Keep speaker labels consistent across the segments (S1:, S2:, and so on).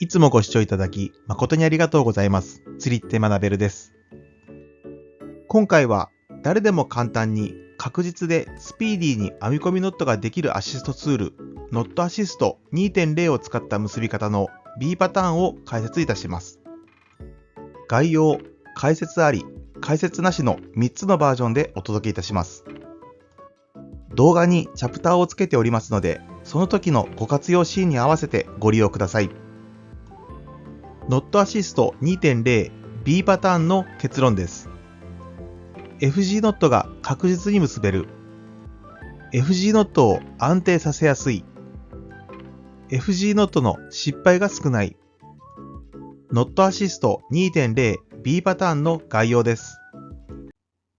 S1: いつもご視聴いただき誠にありがとうございます。釣りって学べるです。今回は誰でも簡単に確実でスピーディーに編み込みノットができるアシストツール、ノットアシスト 2.0 を使った結び方の B パターンを解説いたします。概要、解説あり、解説なしの3つのバージョンでお届けいたします。動画にチャプターをつけておりますので、その時のご活用シーンに合わせてご利用ください。ノットアシスト 2.0 B パターンの結論です。FG ノットが確実に結べる。FG ノットを安定させやすい。FG ノットの失敗が少ない。ノットアシスト 2.0 B パターンの概要です。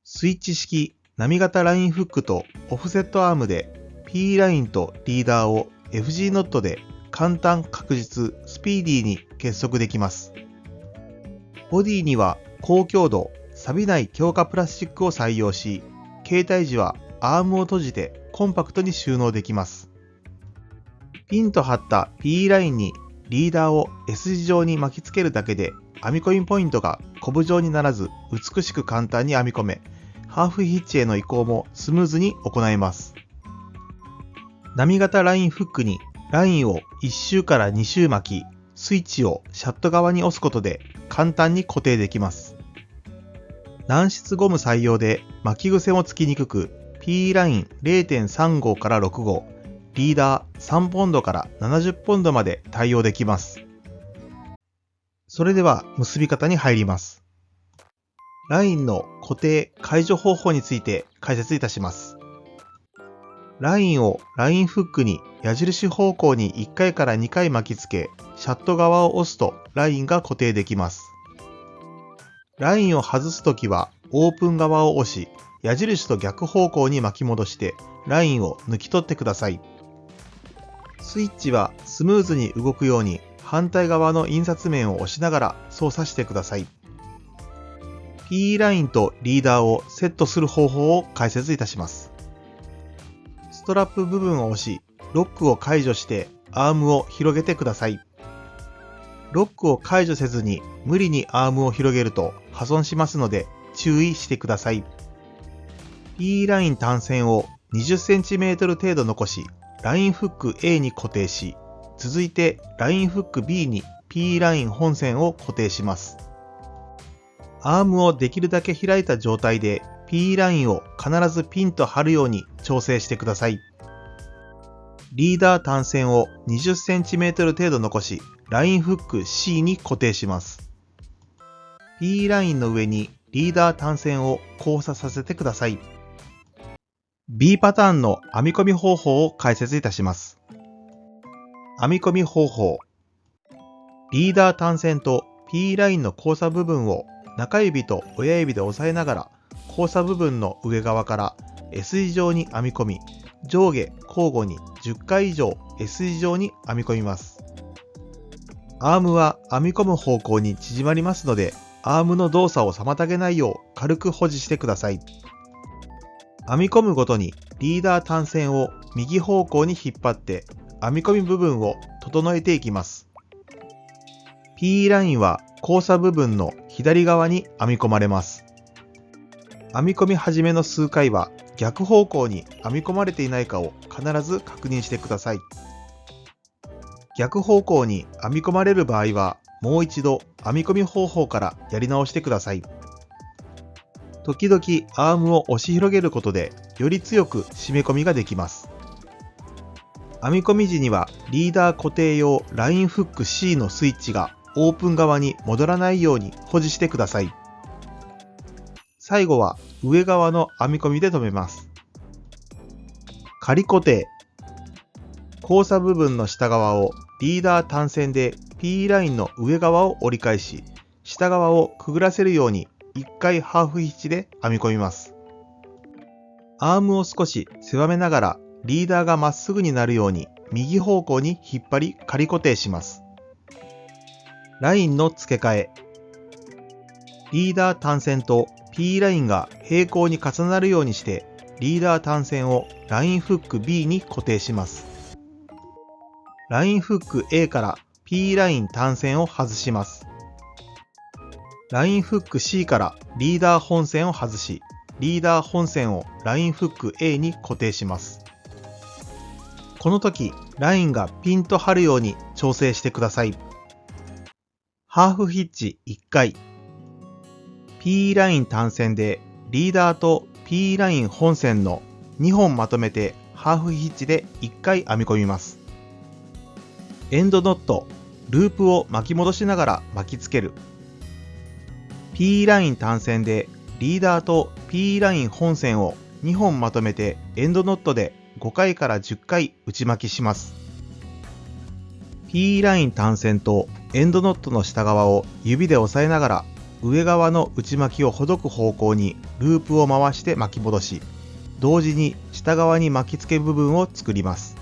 S1: スイッチ式波型ラインフックとオフセットアームで P ラインとリーダーを FG ノットで簡単確実スピーディーに結束できます。ボディには高強度錆びない強化プラスチックを採用し、携帯時はアームを閉じてコンパクトに収納できます。ピンと張った P ラインにリーダーを S 字状に巻きつけるだけで編み込みポイントがコブ状にならず美しく簡単に編み込め、ハーフヒッチへの移行もスムーズに行えます。波型ラインフックにラインを1周から2周巻き、スイッチをシャット側に押すことで簡単に固定できます。軟質ゴム採用で巻き癖もつきにくく、P ライン 0.3 号から6号、リーダー3ポンドから70ポンドまで対応できます。それでは結び方に入ります。ラインの固定・解除方法について解説いたします。ラインをラインフックに矢印方向に1回から2回巻きつけ、シャット側を押すとラインが固定できます。ラインを外すときはオープン側を押し、矢印と逆方向に巻き戻してラインを抜き取ってください。スイッチはスムーズに動くように反対側の印刷面を押しながら操作してください。P ラインとリーダーをセットする方法を解説いたします。ストラップ部分を押し、ロックを解除してアームを広げてください。ロックを解除せずに無理にアームを広げると破損しますので注意してください。P ライン単線を 20cm 程度残し、ラインフック A に固定し、続いてラインフック B に P ライン本線を固定します。アームをできるだけ開いた状態で P ラインを必ずピンと張るように調整してください。リーダー単線を 20cm 程度残し、ラインフック C に固定します。P ラインの上にリーダー単線を交差させてください。B パターンの編み込み方法を解説いたします。編み込み方法。リーダー単線と P ラインの交差部分を中指と親指で押さえながら、交差部分の上側から S 字状に編み込み、上下交互に10回以上 S 字状に編み込みます。アームは編み込む方向に縮まりますので、アームの動作を妨げないよう軽く保持してください。編み込むごとにリーダー単線を右方向に引っ張って編み込み部分を整えていきます。P ラインは交差部分の左側に編み込まれます。編み込み始めの数回は逆方向に編み込まれていないかを必ず確認してください。逆方向に編み込まれる場合はもう一度編み込み方法からやり直してください。時々アームを押し広げることでより強く締め込みができます。編み込み時にはリーダー固定用ラインフック C のスイッチがオープン側に戻らないように保持してください。最後は上側の編み込みで留めます。仮固定。交差部分の下側をリーダー単線で P ラインの上側を折り返し、下側をくぐらせるように1回ハーフヒッチで編み込みます。アームを少し狭めながらリーダーがまっすぐになるように右方向に引っ張り仮固定します。ラインの付け替え。リーダー単線と P ラインが平行に重なるようにしてリーダー単線をラインフック B に固定します。ラインフック A から P ライン単線を外します。ラインフック C からリーダー本線を外し、リーダー本線をラインフック A に固定します。この時、ラインがピンと張るように調整してください。ハーフヒッチ1回。P ライン単線でリーダーと P ライン本線の2本まとめてハーフヒッチで1回編み込みます。エンドノット、ループを巻き戻しながら巻きつける。P ライン単線でリーダーと P ライン本線を2本まとめてエンドノットで5回から10回内巻きします。P ライン単線とエンドノットの下側を指で押さえながら上側の内巻きをほどく方向にループを回して巻き戻し、同時に下側に巻き付け部分を作ります。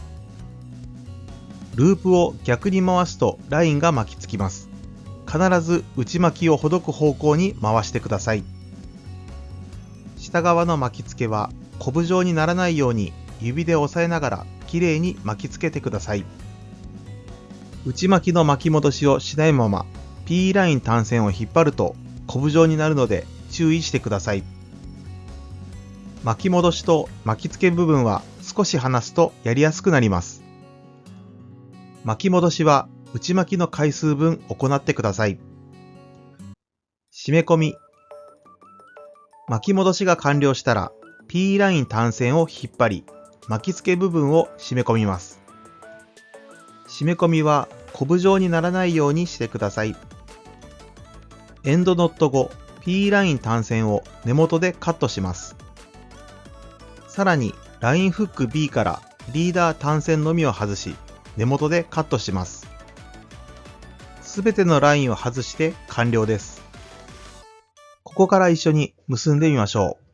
S1: ループを逆に回すとラインが巻きつきます。必ず内巻きをほどく方向に回してください。下側の巻き付けはコブ状にならないように指で押さえながらきれいに巻き付けてください。内巻きの巻き戻しをしないまま P ライン単線を引っ張るとコブ状になるので注意してください。巻き戻しと巻き付け部分は少し離すとやりやすくなります。巻き戻しは内巻きの回数分行ってください。締め込み。巻き戻しが完了したら P ライン単線を引っ張り、巻き付け部分を締め込みます。締め込みはコブ状にならないようにしてください。エンドノット後、P ライン単線を根元でカットします。さらにラインフック B からリーダー単線のみを外し、根元でカットします。すべてのラインを外して完了です。ここから一緒に結んでみましょう。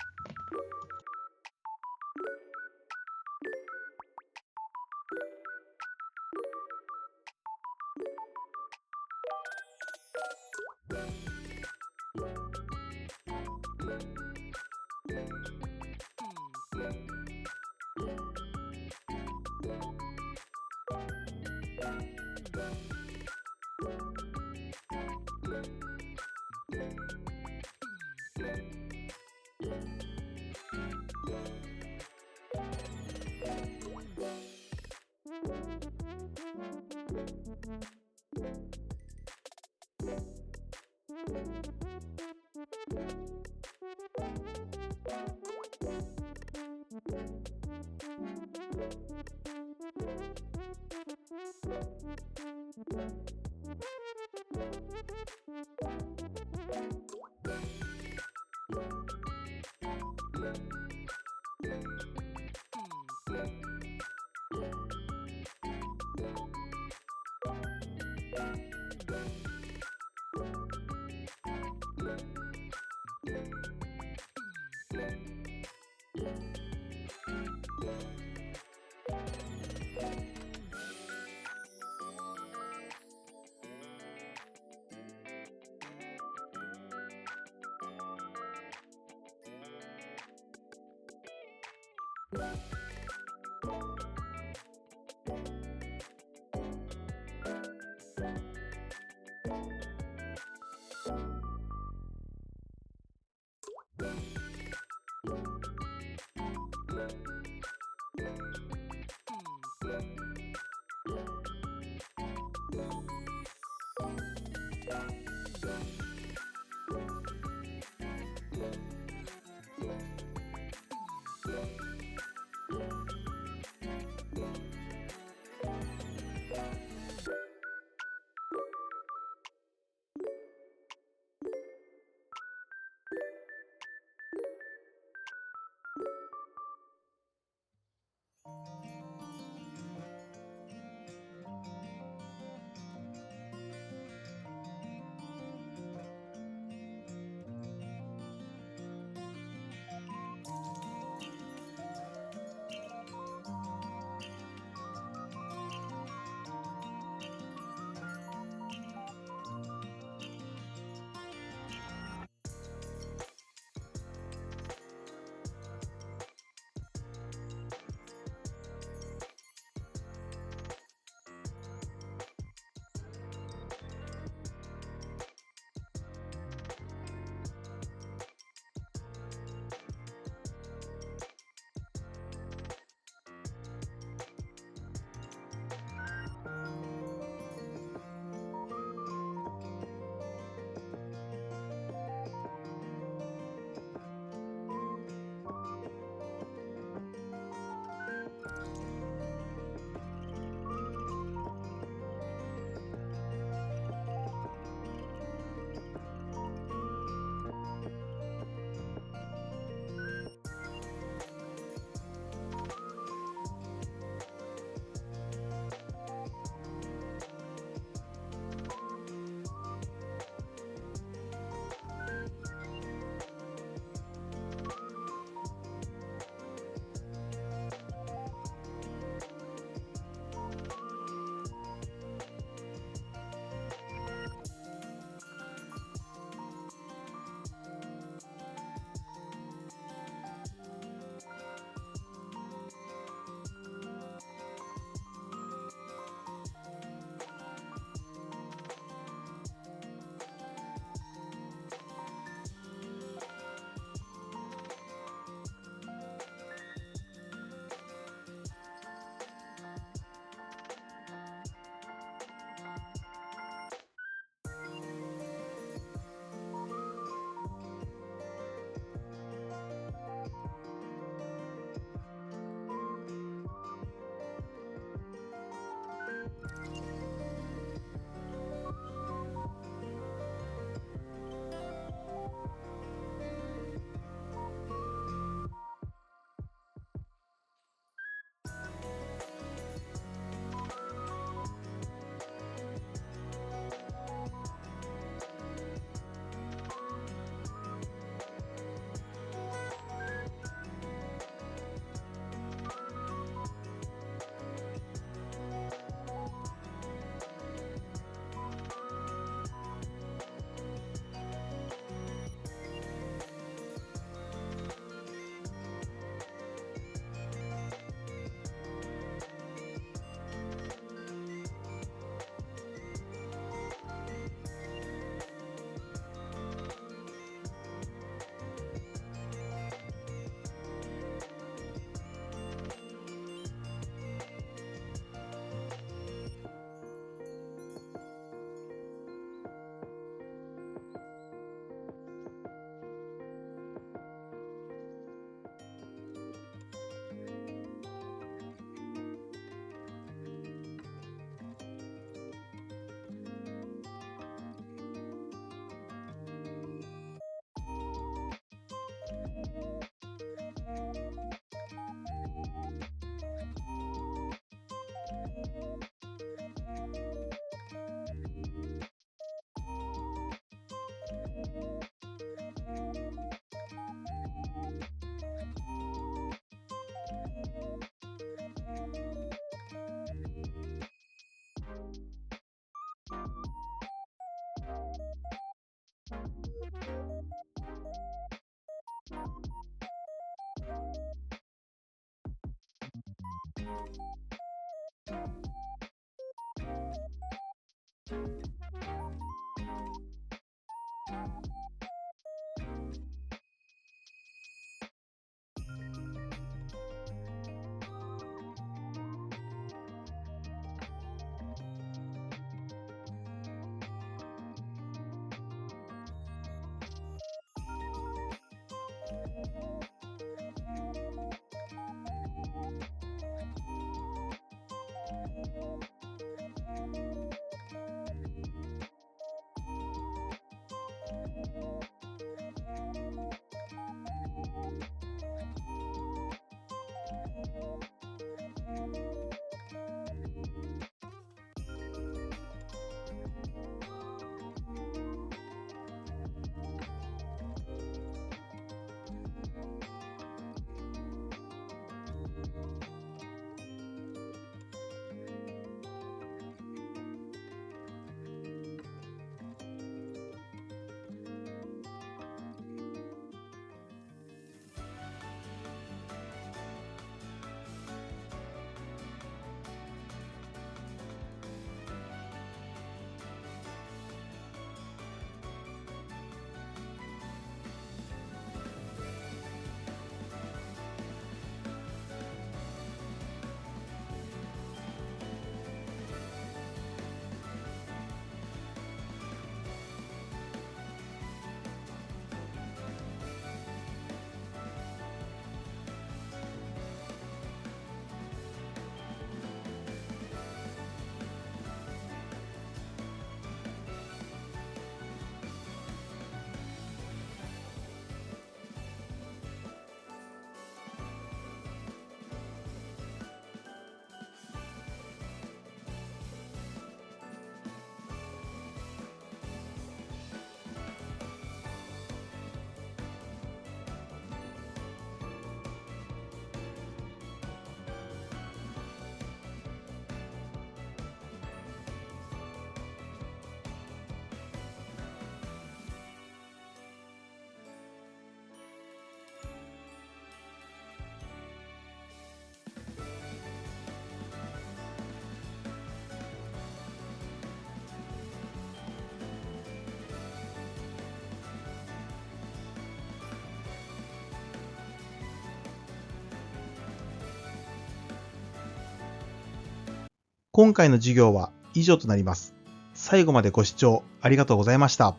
S1: 今回の授業は以上となります。最後までご視聴ありがとうございました。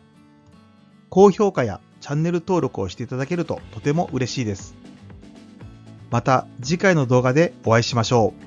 S1: 高評価やチャンネル登録をしていただけるととても嬉しいです。また次回の動画でお会いしましょう。